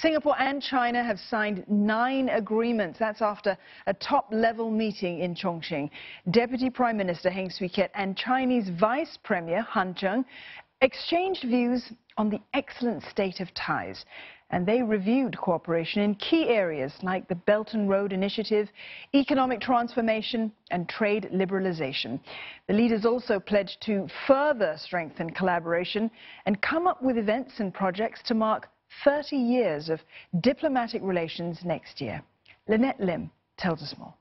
Singapore and China have signed 9 agreements. That's after a top-level meeting in Chongqing. Deputy Prime Minister Heng and Chinese Vice Premier Zheng exchanged views on the excellent state of ties. And they reviewed cooperation in key areas like the Belt and Road Initiative, economic transformation and trade liberalisation. The leaders also pledged to further strengthen collaboration and come up with events and projects to mark 30 years of diplomatic relations next year. Lynette Lim tells us more.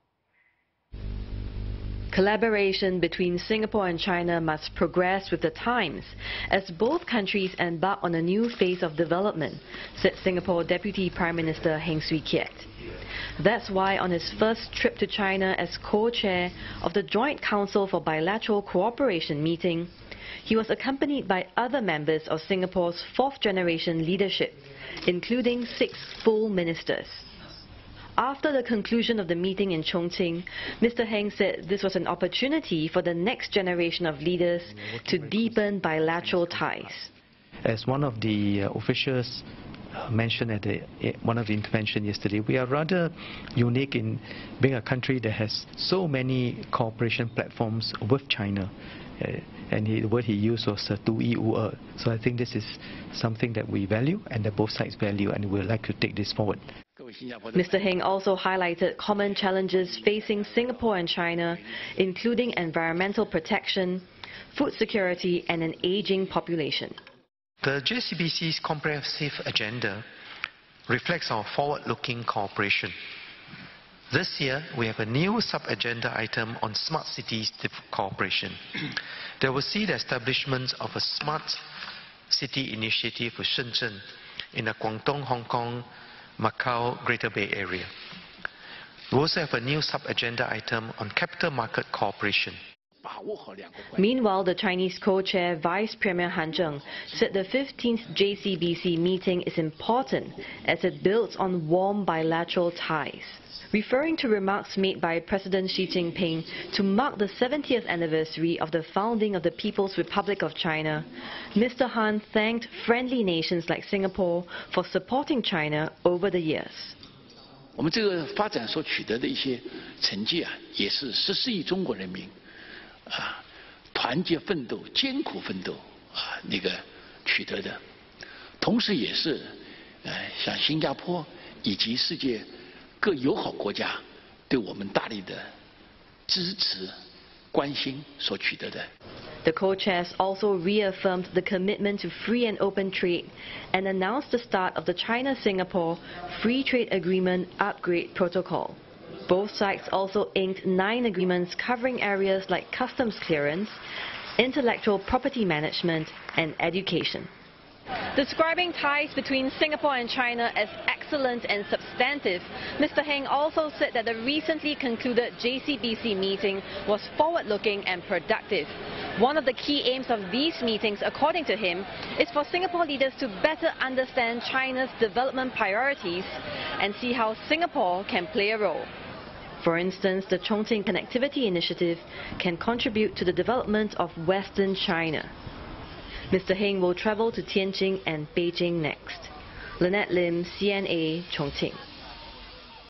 Collaboration between Singapore and China must progress with the times as both countries embark on a new phase of development, said Singapore Deputy Prime Minister Heng. That's why on his first trip to China as co-chair of the Joint Council for Bilateral Cooperation meeting, he was accompanied by other members of Singapore's fourth-generation leadership, including 6 full ministers. After the conclusion of the meeting in Chongqing, Mr. Heng said this was an opportunity for the next generation of leaders to deepen bilateral ties. As one of the officials mentioned at one of the interventions yesterday, we are rather unique in being a country that has so many cooperation platforms with China. And the word he used was "tu yi wu er." So I think this is something that we value and that both sides value, and we would like to take this forward. Mr. Heng also highlighted common challenges facing Singapore and China, including environmental protection, food security and an aging population. The JCBC's comprehensive agenda reflects our forward-looking cooperation. This year, we have a new sub-agenda item on smart cities cooperation that will see the establishment of a smart city initiative for Shenzhen in the Guangdong, Hong Kong, Macau, Greater Bay Area. We also have a new sub-agenda item on capital market cooperation. Meanwhile, the Chinese co-chair Vice Premier Zheng said the 15th JCBC meeting is important as it builds on warm bilateral ties. Referring to remarks made by President Xi Jinping to mark the 70th anniversary of the founding of the People's Republic of China, Mr. Han thanked friendly nations like Singapore for supporting China over the years. 我们这个发展所取得的一些成绩也是14亿中国人民团结奋斗、艰苦奋斗取得的，同时也是像新加坡以及世界各友好国家对我们大力的支持、关心所取得的。 The co-chairs also reaffirmed the commitment to free and open trade and announced the start of the China-Singapore Free Trade Agreement Upgrade Protocol. Both sides also inked 9 agreements covering areas like customs clearance, intellectual property management and education. Describing ties between Singapore and China as excellent and substantive, Mr. Heng also said that the recently concluded JCBC meeting was forward-looking and productive. One of the key aims of these meetings, according to him, is for Singapore leaders to better understand China's development priorities and see how Singapore can play a role. For instance, the Chongqing Connectivity Initiative can contribute to the development of Western China. Mr. Heng will travel to Tianjin and Beijing next. Lynette Lim, CNA, Chongqing.